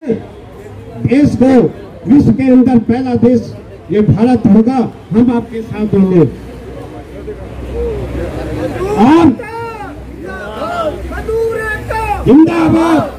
देश को विश्व के अंदर पहला देश ये भारत होगा, हम आपके साथ होंगे। और जिंदाबाद।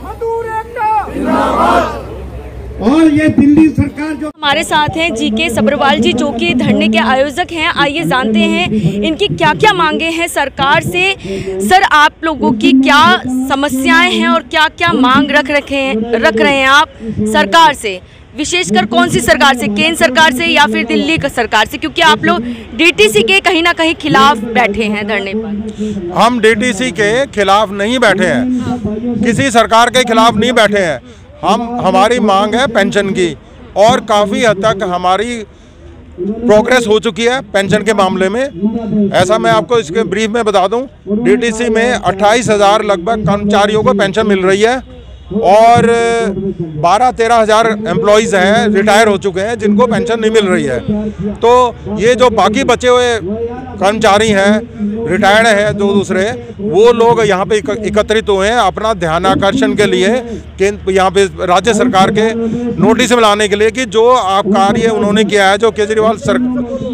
और ये दिल्ली सरकार जो हमारे साथ हैं जीके सब्रवाल जी, जो कि धरने के आयोजक हैं। आइए जानते हैं इनकी क्या क्या मांगे हैं सरकार से। सर, आप लोगों की क्या समस्याएं हैं और क्या क्या मांग रख रहे हैं आप सरकार से, विशेषकर कौन सी सरकार से, केंद्र सरकार से या फिर दिल्ली का सरकार से? क्योंकि आप लोग डीटीसी के कहीं ना कहीं खिलाफ बैठे हैं धरने पर। हम डीटीसी के खिलाफ नहीं बैठे हैं, किसी सरकार के खिलाफ नहीं बैठे हैं। हमारी मांग है पेंशन की, और काफ़ी हद तक हमारी प्रोग्रेस हो चुकी है पेंशन के मामले में। ऐसा मैं आपको इसके ब्रीफ में बता दूं, डीटीसी में 28,000 लगभग कर्मचारियों को पेंशन मिल रही है, और 12-13 हज़ार एम्प्लॉयज़ हैं रिटायर हो चुके हैं जिनको पेंशन नहीं मिल रही है। तो ये जो बाकी बचे हुए कर्मचारी हैं, रिटायर्ड हैं जो दूसरे, वो लोग यहाँ पे एकत्रित हुए हैं अपना ध्यानाकर्षण के लिए, यहाँ पे राज्य सरकार के नोटिस में लाने के लिए कि जो कार्य उन्होंने किया है, जो केजरीवाल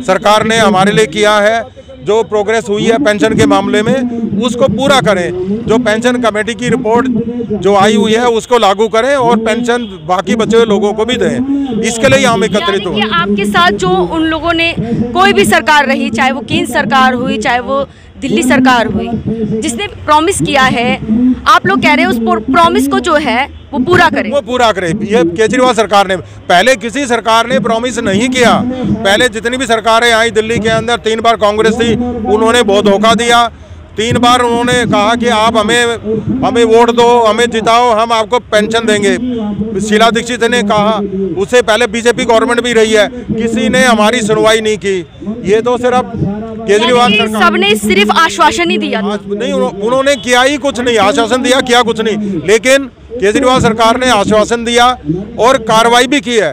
सरकार ने हमारे लिए किया है, जो प्रोग्रेस हुई है पेंशन के मामले में, उसको पूरा करें। जो पेंशन कमेटी की रिपोर्ट जो आई हुई है उसको लागू करें और पेंशन बाकी बचे हुए लोगों को भी दें। इसके लिए हम एकत्रित हुए। आपके साथ जो उन लोगों ने, कोई भी सरकार रही, चाहे वो केंद्र सरकार हुई, चाहे वो दिल्ली सरकार हुई, जिसने प्रॉमिस किया है, आप लोग कह रहे हैं उस प्रॉमिस को जो है वो पूरा करें। वो पूरा करें। ये केजरीवाल सरकार ने, पहले किसी सरकार ने प्रॉमिस नहीं किया। पहले जितनी भी सरकारें आई दिल्ली के अंदर, 3 बार कांग्रेस थी, उन्होंने बहुत धोखा दिया। 3 बार उन्होंने कहा कि आप हमें वोट दो, हमें जिताओ, हम आपको पेंशन देंगे। शीला दीक्षित ने कहा, उससे पहले बीजेपी गवर्नमेंट भी रही है, किसी ने हमारी सुनवाई नहीं की। ये तो सिर्फ केजरीवाल सरकार, सबने सिर्फ आश्वासन ही दिया। नहीं, उन्होंने किया ही कुछ नहीं, आश्वासन दिया, किया कुछ नहीं। लेकिन केजरीवाल सरकार ने आश्वासन दिया और कार्रवाई भी की है,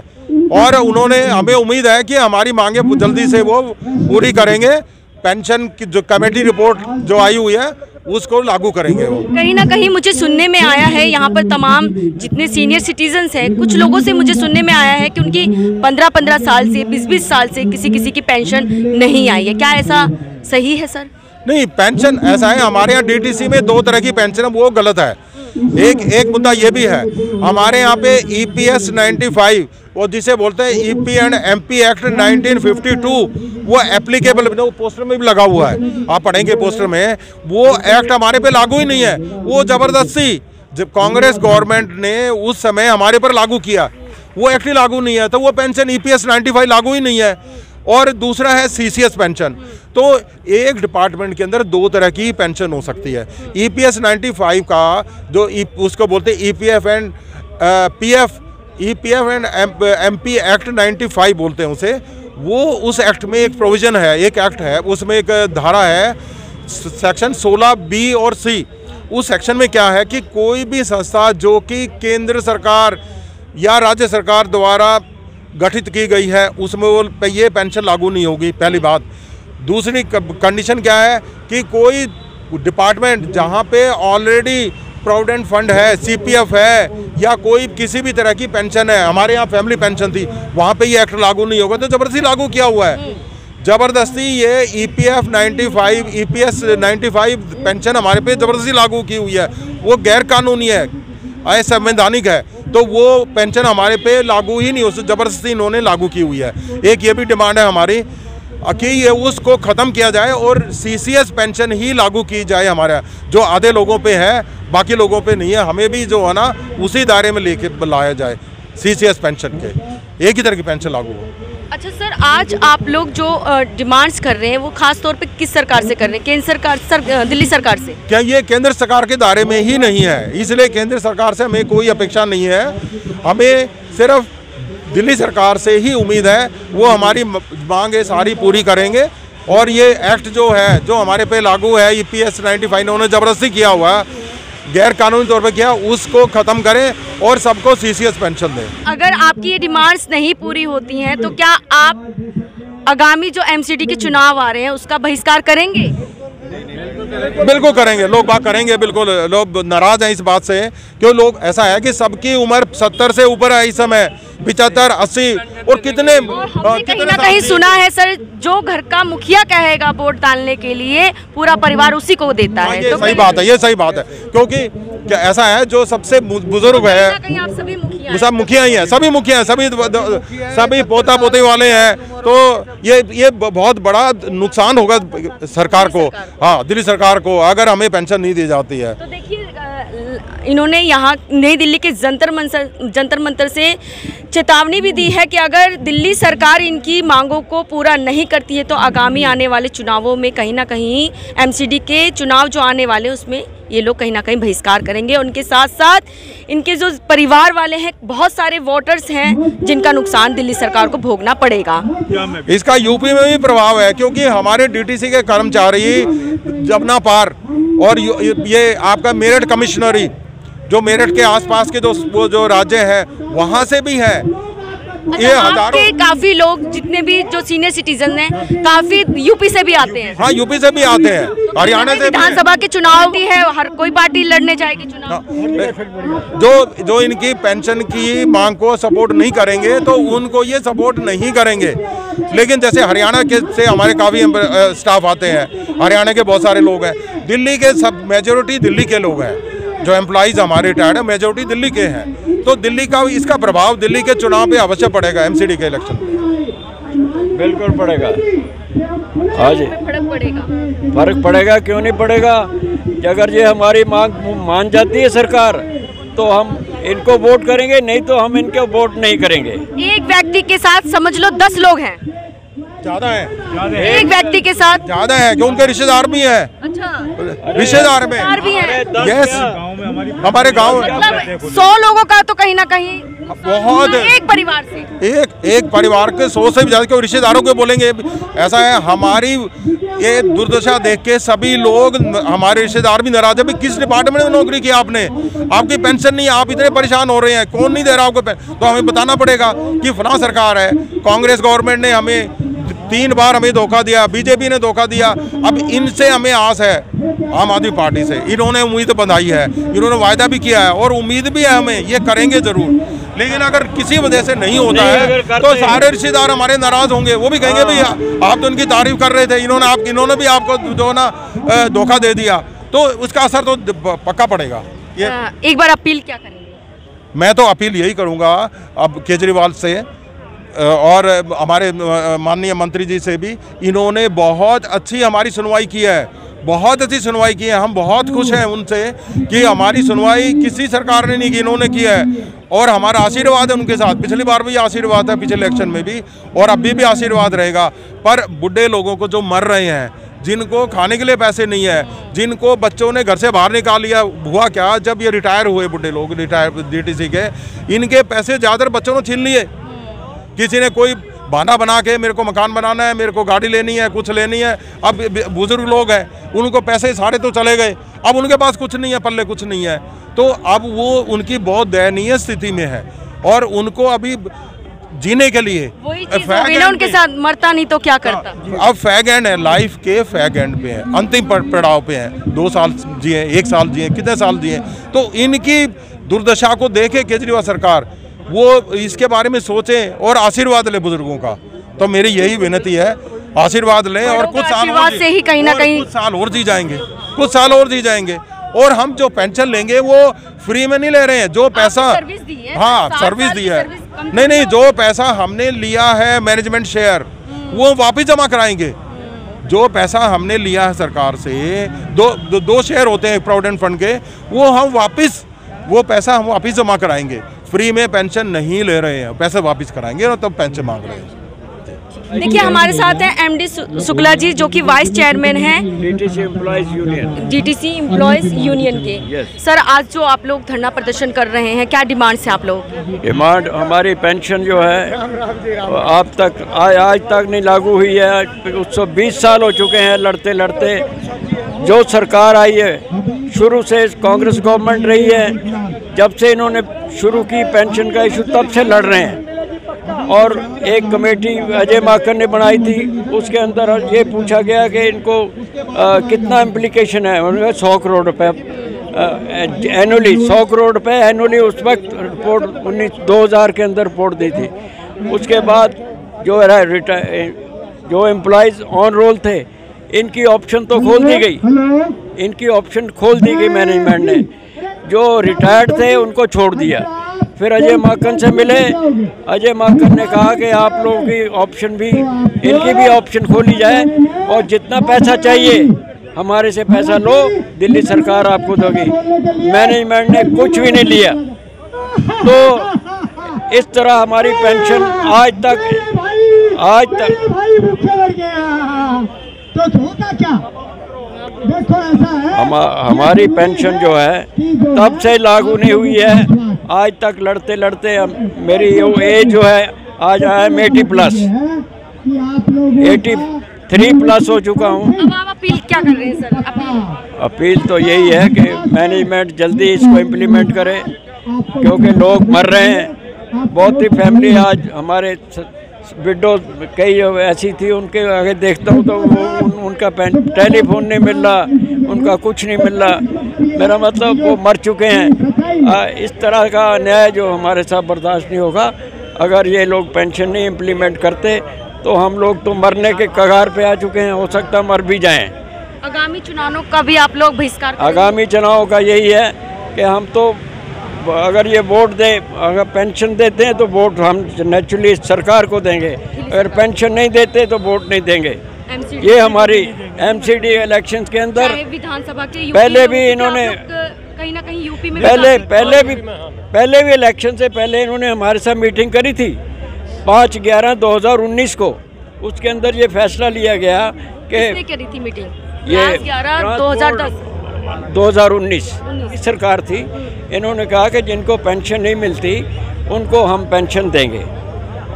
और उन्होंने, हमें उम्मीद है कि हमारी मांगे जल्दी से वो पूरी करेंगे। पेंशन की जो कमेटी रिपोर्ट जो आई हुई है उसको लागू करेंगे वो। कहीं ना कहीं मुझे सुनने में आया है, यहाँ पर तमाम जितने सीनियर सिटीजन्स हैं, कुछ लोगों से मुझे सुनने में आया है कि उनकी 15-15 साल से, 20-20 साल से किसी की पेंशन नहीं आई है। क्या ऐसा सही है सर? नहीं, पेंशन ऐसा है, हमारे यहाँ डीटीसी में 2 तरह की पेंशन है, वो गलत है। एक मुद्दा ये भी है, हमारे यहाँ पे EPS 95 और जिसे बोलते हैं EP एंड MP एक्ट 1952, वो एप्लीकेबल, वो पोस्टर में भी लगा हुआ है, आप पढ़ेंगे पोस्टर में, वो एक्ट हमारे पे लागू ही नहीं है। वो जबरदस्ती जब कांग्रेस गवर्नमेंट ने उस समय हमारे पर लागू किया, वो एक्ट ही लागू नहीं है, तो वो पेंशन EPS 95 लागू ही नहीं है। और दूसरा है CCS पेंशन। तो एक डिपार्टमेंट के अंदर 2 तरह की पेंशन हो सकती है। EPS 95 का जो उसको बोलते हैं EPF एंड MP एक्ट 95 बोलते हैं उसे, वो उस एक्ट में एक प्रोविज़न है, एक एक्ट है, उसमें एक धारा है सेक्शन 16B और C। उस सेक्शन में क्या है कि कोई भी संस्था जो कि केंद्र सरकार या राज्य सरकार द्वारा गठित की गई है, उसमें वो ये पेंशन लागू नहीं होगी, पहली बात। दूसरी कंडीशन क्या है कि कोई डिपार्टमेंट जहाँ पे ऑलरेडी प्रोविडेंट फंड है, CPF है, या कोई किसी भी तरह की पेंशन है, हमारे यहाँ फैमिली पेंशन थी, वहाँ पे ये एक्ट लागू नहीं होगा। तो ज़बरदस्ती लागू किया हुआ है, ज़बरदस्ती ये EPF 95, EPS 95 पेंशन हमारे पे ज़बरदस्ती लागू की हुई है। वो गैर कानूनी है, असंवैधानिक है, तो वो पेंशन हमारे पे लागू ही नहीं हो सकती, ज़बरदस्ती इन्होंने लागू की हुई है। एक ये भी डिमांड है हमारी कि ये उसको ख़त्म किया जाए और CCS पेंशन ही लागू की जाए हमारे, जो आधे लोगों पे है, बाकी लोगों पे नहीं है। हमें भी जो है ना उसी दायरे में लेके लाया जाए, CCS पेंशन के, एक ही तरह की पेंशन लागू हो। अच्छा सर, आज आप लोग जो डिमांड्स कर रहे हैं वो खास तौर पे किस सरकार से कर रहे हैं? केंद्र सरकार, दिल्ली सरकार से? क्या ये केंद्र सरकार के दायरे में ही नहीं है, इसलिए केंद्र सरकार से हमें कोई अपेक्षा नहीं है। हमें सिर्फ दिल्ली सरकार से ही उम्मीद है, वो हमारी मांगे सारी पूरी करेंगे। और ये एक्ट जो है, जो हमारे पे लागू है, EPS 95 उन्होंने ज़बरदस्ती किया हुआ है, गैर कानूनी तौर पे किया, उसको ख़त्म करें और सबको CCS पेंशन दें। अगर आपकी ये डिमांड्स नहीं पूरी होती हैं तो क्या आप आगामी जो MCD के चुनाव आ रहे हैं उसका बहिष्कार करेंगे? बिल्कुल करेंगे, लोग बात करेंगे, बिल्कुल लोग नाराज हैं इस बात से। क्यों लोग, ऐसा है कि सबकी उम्र 70 से ऊपर है इस समय, 75, 80 और कितने कहीं ना कहीं सुना है सर, जो घर का मुखिया कहेगा वोट डालने के लिए पूरा परिवार उसी को देता है। ये तो सही बात है, ये सही बात है, क्योंकि क्या ऐसा है जो सबसे बुजुर्ग है, आप सभी मुखिया सब मुखिया ही है, सभी मुखिया हैं, सभी पोता पोते वाले हैं। तो ये बहुत बड़ा नुकसान होगा सरकार को, हाँ दिल्ली सरकार को, अगर हमें पेंशन नहीं दी जाती है। तो देखिए इन्होंने यहाँ नई दिल्ली के जंतर मंतर से चेतावनी भी दी है कि अगर दिल्ली सरकार इनकी मांगों को पूरा नहीं करती है तो आगामी आने वाले चुनावों में कहीं ना कहीं एमसीडी के चुनाव जो आने वाले हैं उसमें ये लोग कहीं ना कहीं बहिष्कार करेंगे। उनके साथ साथ इनके जो परिवार वाले हैं, बहुत सारे वोटर्स हैं जिनका नुकसान दिल्ली सरकार को भोगना पड़ेगा। इसका यूपी में भी प्रभाव है, क्योंकि हमारे डीटीसी के कर्मचारी जमुना पार और ये आपका मेरठ कमिश्नरी, जो मेरठ के आसपास के जो राज्य है वहाँ से भी है। ये हजारों काफी लोग जितने भी जो सीनियर सिटीजन हैं काफी यूपी से भी आते हैं। हाँ यूपी से भी आते हैं, हरियाणा से। विधानसभा के चुनाव भी है, हर कोई पार्टी लड़ने जाएगी चुनाव। जो इनकी पेंशन की मांग को सपोर्ट नहीं करेंगे तो उनको ये सपोर्ट नहीं करेंगे। लेकिन जैसे हरियाणा के से हमारे काफ़ी स्टाफ आते हैं, हरियाणा के बहुत सारे लोग हैं, दिल्ली के सब मेजोरिटी दिल्ली के लोग हैं, जो एम्प्लॉइज हमारे रिटायर्ड है मेजोरिटी दिल्ली के हैं। तो दिल्ली का इसका प्रभाव दिल्ली के चुनाव पे अवश्य पड़ेगा, एमसीडी के इलेक्शन में बिल्कुल पड़ेगा। हाँ जी, फर्क पड़ेगा, क्यों नहीं पड़ेगा। कि अगर ये हमारी मांग मान जाती है सरकार तो हम इनको वोट करेंगे, नहीं तो हम इनको वोट नहीं करेंगे। एक व्यक्ति के साथ समझ लो 10 लोग हैं, ज्यादा है, एक व्यक्ति के साथ ज्यादा है, क्योंकि उनके रिश्तेदार भी हैं। अच्छा, रिश्तेदार में यस, हमारे गांव मतलब 100 लोगों का तो कहीं ना कहीं बहुत, एक परिवार से एक परिवार के 100 से भी ज्यादा, क्यों रिश्तेदारों को बोलेंगे। ऐसा है, हमारी ये दुर्दशा देख के सभी लोग, हमारे रिश्तेदार भी नाराज है। किस डिपार्टमेंट में नौकरी की आपने, आपकी पेंशन नहीं, आप इतने परेशान हो रहे हैं, कौन नहीं दे रहा आपको पेंशन? तो हमें बताना पड़ेगा कि फलां सरकार है, कांग्रेस गवर्नमेंट ने हमें 3 बार हमें धोखा दिया, बीजेपी ने धोखा दिया। अब इनसे हमें आस है, आम आदमी पार्टी से। इन्होंने उम्मीद बंधाई है, इन्होंने वायदा भी किया है और उम्मीद भी है हमें, ये करेंगे जरूर। लेकिन अगर किसी वजह से नहीं होता है तो सारे रिश्तेदार हमारे नाराज होंगे, वो भी कहेंगे भाई आप तो उनकी तारीफ कर रहे थे, इन्होंने भी आपको जो ना धोखा दे दिया, तो उसका असर तो पक्का पड़ेगा। ये एक बार अपील क्या करेंगे? मैं तो अपील यही करूँगा अब केजरीवाल से और हमारे माननीय मंत्री जी से भी। इन्होंने बहुत अच्छी हमारी सुनवाई की है, बहुत अच्छी सुनवाई की है। हम बहुत खुश हैं उनसे कि हमारी सुनवाई किसी सरकार ने नहीं की, इन्होंने की है। और हमारा आशीर्वाद है उनके साथ, पिछली बार भी आशीर्वाद है, पिछले इलेक्शन में भी, और अभी भी आशीर्वाद रहेगा। पर बुढ़े लोगों को जो मर रहे हैं, जिनको खाने के लिए पैसे नहीं है, जिनको बच्चों ने घर से बाहर निकाल लिया, हुआ क्या जब ये रिटायर हुए बुढ़े लोग, रिटायर डीटीसी के, इनके पैसे ज़्यादातर बच्चों ने छीन लिए। किसी ने कोई बहाना बना के मेरे को मकान बनाना है, मेरे को गाड़ी लेनी है, कुछ लेनी है। अब बुजुर्ग लोग हैं, उनको पैसे सारे तो चले गए, अब उनके पास कुछ नहीं है, पल्ले कुछ नहीं है। तो अब वो उनकी बहुत दयनीय स्थिति में है और उनको अभी जीने के लिए उनके साथ मरता नहीं तो क्या करता। अब फैग एंड है, लाइफ के फैग एंड पे है, अंतिम पड़ाव पे है। 2 साल जिए, 1 साल जिए, कितने साल जिए। तो इनकी दुर्दशा को देखे केजरीवाल सरकार, वो इसके बारे में सोचें और आशीर्वाद ले बुजुर्गों का। तो मेरी यही विनती है, आशीर्वाद लें और कुछ साल से ही कहीं ना कहीं कुछ साल और जी जाएंगे, कुछ साल और जी जाएंगे। और हम जो पेंशन लेंगे वो फ्री में नहीं ले रहे हैं, जो पैसा, हाँ सर्विस दी है, नहीं, जो पैसा हमने लिया है मैनेजमेंट शेयर, वो वापिस जमा कराएंगे। जो पैसा हमने लिया है सरकार से, दो शेयर होते हैं प्रोविडेंट फंड के, वो पैसा हम वापिस जमा कराएंगे। फ्री में पेंशन नहीं ले रहे हैं, पैसे वापस कराएंगे और तब पेंशन मांग रहे हैं। देखिए हमारे साथ हैं एमडी शुक्ला जी, जो कि वाइस चेयरमैन हैं डीटीसी एम्प्लॉयज यूनियन के। सर, आज जो आप लोग धरना प्रदर्शन कर रहे हैं, क्या डिमांड्स हैं आप लोग? डिमांड हमारी पेंशन जो है अब तक आज तक नहीं लागू हुई है। 120 साल हो चुके हैं लड़ते लड़ते। जो सरकार आई है, शुरू से कांग्रेस गवर्नमेंट रही है, जब से इन्होंने शुरू की पेंशन का इशू तब से लड़ रहे हैं। और एक कमेटी अजय माकन ने बनाई थी, उसके अंदर ये पूछा गया कि इनको कितना इम्प्लीकेशन है। उन्होंने 100 करोड़ रुपए एनुअली, 100 करोड़ रुपए एनुअली उस वक्त रिपोर्ट 2000 के अंदर रिपोर्ट दी थी। उसके बाद जो एम्प्लॉयज़ ऑन रोल थे, इनकी ऑप्शन तो खोल दी गई, इनकी ऑप्शन खोल दी गई मैनेजमेंट ने। जो रिटायर्ड थे उनको छोड़ दिया। फिर अजय माकन से मिले, अजय माकन ने कहा कि आप लोगों की ऑप्शन भी, इनकी भी ऑप्शन खोली जाए और जितना पैसा चाहिए हमारे से पैसा लो, दिल्ली सरकार आपको दोगी। मैनेजमेंट ने कुछ भी नहीं लिया। तो इस तरह हमारी पेंशन आज तक हमारी पेंशन जो है तब से लागू नहीं हुई है। आज तक लड़ते लड़ते मेरी एज जो है आज आया 80+, 83+ हो चुका हूँ। अब आप अपील क्या कर रहे हैं सर? अपील तो यही है कि मैनेजमेंट जल्दी इसको इम्प्लीमेंट करे, क्योंकि लोग मर रहे हैं। बहुत ही फैमिली आज हमारे विडो कई ऐसी थी, उनके आगे देखता हूँ तो उनका टेलीफोन नहीं मिल रहा, उनका कुछ नहीं मिल रहा। मेरा मतलब वो मर चुके हैं। इस तरह का अन्याय जो हमारे साथ बर्दाश्त नहीं होगा। अगर ये लोग पेंशन नहीं इम्प्लीमेंट करते तो हम लोग तो मरने के कगार पे आ चुके हैं, हो सकता मर भी जाएं। आगामी चुनावों का भी आप लोग बहिष्कार करेंगे? आगामी चुनाव का यही है कि हम तो अगर ये वोट दे, अगर पेंशन देते हैं तो वोट हम नेचुरली सरकार को देंगे, अगर पेंशन नहीं देते तो वोट नहीं देंगे। ये हमारी एमसीडी इलेक्शंस के अंदर विधानसभा के पहले भी इन्होंने कहीं ना कहीं यूपी में पहले भी इलेक्शन से पहले इन्होंने हमारे साथ मीटिंग करी थी 5/11/2019 को। उसके अंदर ये फैसला लिया गया कि करी थी मीटिंग, ये 11/2010 2019 सरकार थी। इन्होंने कहा कि जिनको पेंशन नहीं मिलती उनको हम पेंशन देंगे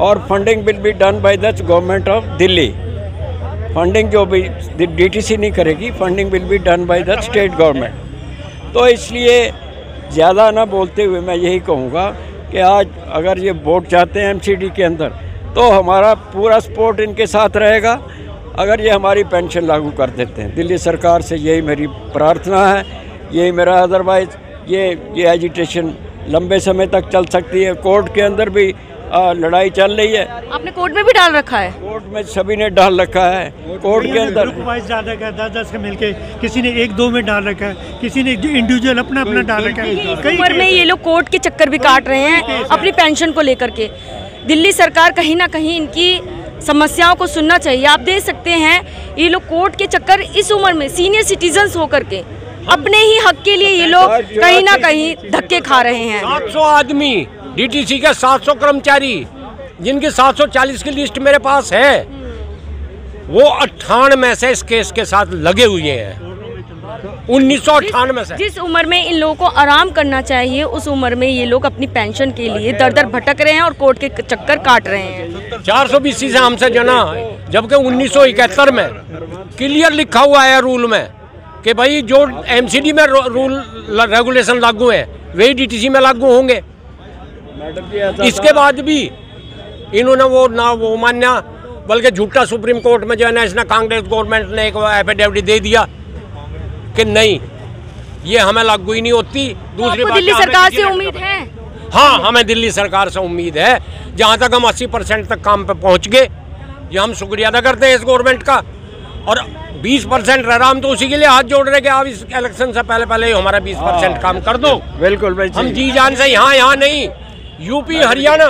और funding will be done by the government of Delhi. Funding जो भी डीटीसी नहीं करेगी, funding will be done by the state government. तो इसलिए ज़्यादा ना बोलते हुए मैं यही कहूँगा कि आज अगर ये वोट चाहते हैं एमसीडी के अंदर तो हमारा पूरा सपोर्ट इनके साथ रहेगा। अगर ये हमारी पेंशन लागू कर देते हैं, दिल्ली सरकार से यही मेरी प्रार्थना है, यही मेरा। अदरवाइज़ ये एजिटेशन लंबे समय तक चल सकती है। कोर्ट के अंदर भी लड़ाई चल रही है। आपने कोर्ट में भी डाल रखा है? कोर्ट में सभी ने डाल रखा है। कोर्ट के अंदर ग्रुप वाइज डाल रखा है, 10-10 के मिलके, किसी ने 1-2 में डाल रखा है, किसी ने इंडिविजुअल अपना डाल रखा है। कई उम्र में ये लोग कोर्ट के चक्कर भी काट रहे हैं अपनी पेंशन को लेकर के। दिल्ली सरकार कहीं ना कहीं इनकी समस्याओं को सुनना चाहिए। आप देख सकते हैं ये लोग कोर्ट के चक्कर इस उम्र में सीनियर सिटीजन्स होकर के अपने ही हक के लिए ये लोग कहीं ना कहीं धक्के खा रहे हैं। 700 आदमी डीटीसी के 700 कर्मचारी जिनकी 740 की लिस्ट मेरे पास है, वो 98 से इस केस के साथ लगे हुए हैं। 1998 से। जिस उम्र में इन लोगों को आराम करना चाहिए उस उम्र में ये लोग अपनी पेंशन के लिए दर भटक रहे हैं और कोर्ट के चक्कर काट रहे हैं। 420 से हमसे जना, जबकि 1971 में क्लियर लिखा हुआ है रूल में कि भाई जो एमसीडी में रूल रेगुलेशन लागू है वही डीटीसी में लागू होंगे। इसके बाद भी इन्होंने वो मान्या, बल्कि झूठा सुप्रीम कोर्ट में जो है नेशनल कांग्रेस गवर्नमेंट ने एक एफिडेविट दे दिया कि नहीं ये हमें लागू ही नहीं होती। दूसरी बात दिल्ली सरकार से उम्मीद है? हाँ, हमें दिल्ली सरकार से उम्मीद है। जहाँ तक हम 80% तक काम पे पहुँच गए, ये हम शुक्रिया अदा करते हैं इस गवर्नमेंट का। और 20% रह रहा, हम तो उसी के लिए हाथ जोड़ रहे कि आप इस इलेक्शन से पहले हमारा 20% काम कर दो। बिल्कुल भाई, हम जी जान से यहाँ नहीं, यूपी, हरियाणा,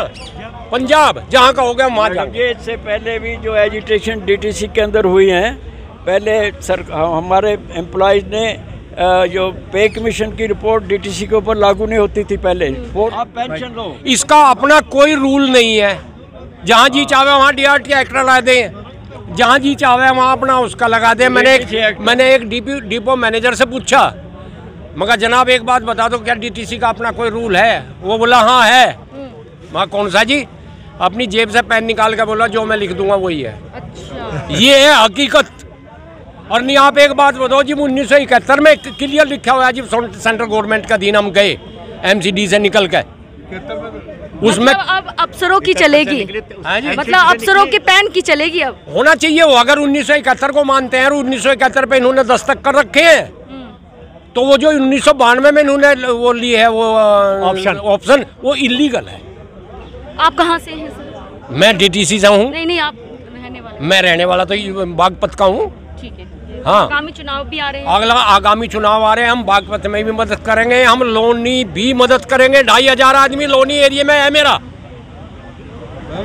पंजाब जहाँ का हो गया वहाँ जाएंगे। इससे पहले भी जो एजिटेशन डीटीसी के अंदर हुई हैं, पहले हमारे एम्प्लॉयज़ ने जो पे कमीशन की रिपोर्ट डीटीसी के ऊपर लागू नहीं होती थी पहले। आप पेंशन लो, इसका अपना कोई रूल नहीं है। जहाँ जी चाहे वहाँ डीआरटी एक्ट लगा दें, जहाँ जी चाहे वहाँ अपना उसका लगा दें। मैंने एक डिपो मैनेजर से पूछा, मगर जनाब एक बात बता दो, क्या डीटीसी का अपना कोई रूल है? वो बोला हाँ है। मगर कौन सा जी? अपनी जेब से पेन निकाल कर बोला जो मैं लिख दूंगा वही है। अच्छा। ये है हकीकत। और नहीं, आप एक बात बताओ जी, 1971 में क्लियर लिखा हुआ है जी, सेंट्रल गवर्नमेंट का दिन हम गए एमसीडी से निकल कर उसमें अब अफसरों की चलेगी, हाँ जी। मतलब अफसरों के पैन की चलेगी अब। होना चाहिए वो, अगर 1971 को मानते हैं और 1971 पे इन्होंने दस्तक कर रखे हैं, तो वो जो 1992 में इन्होंने वो ली है वो ऑप्शन वो इलीगल है। आप कहाँ से हैं सर? मैं डीटीसी से हूँ। नहीं आप रहने वाले? मैं रहने वाला तो बागपत का हूँ। ठीक है। हाँ, आगामी चुनाव भी आ रहे हैं। अगला आगामी चुनाव आ रहे हैं, हम बागपत में भी मदद करेंगे, हम लोनी भी मदद करेंगे। 2500 आदमी लोनी एरिया में है मेरा।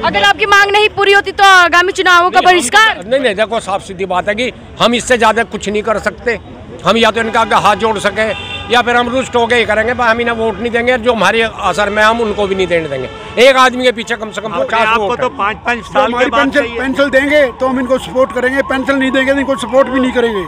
अगर आपकी मांग नहीं पूरी होती तो आगामी चुनावों का बहिष्कार? नहीं, देखो साफ सीधी बात है कि हम इससे ज्यादा कुछ नहीं कर सकते। हम या तो इनका हाथ जोड़ सके या फिर हम रुष्ट हो गए करेंगे, हम इन्हें वोट नहीं देंगे, जो हमारे असर में हम उनको भी नहीं देने देंगे। एक आदमी के पीछे कम से कम 50 आपको वोट तो 5-5 साल के बाद पेंशन देंगे तो हम इनको सपोर्ट करेंगे, पेंशन नहीं देंगे तो इनको सपोर्ट भी नहीं करेंगे।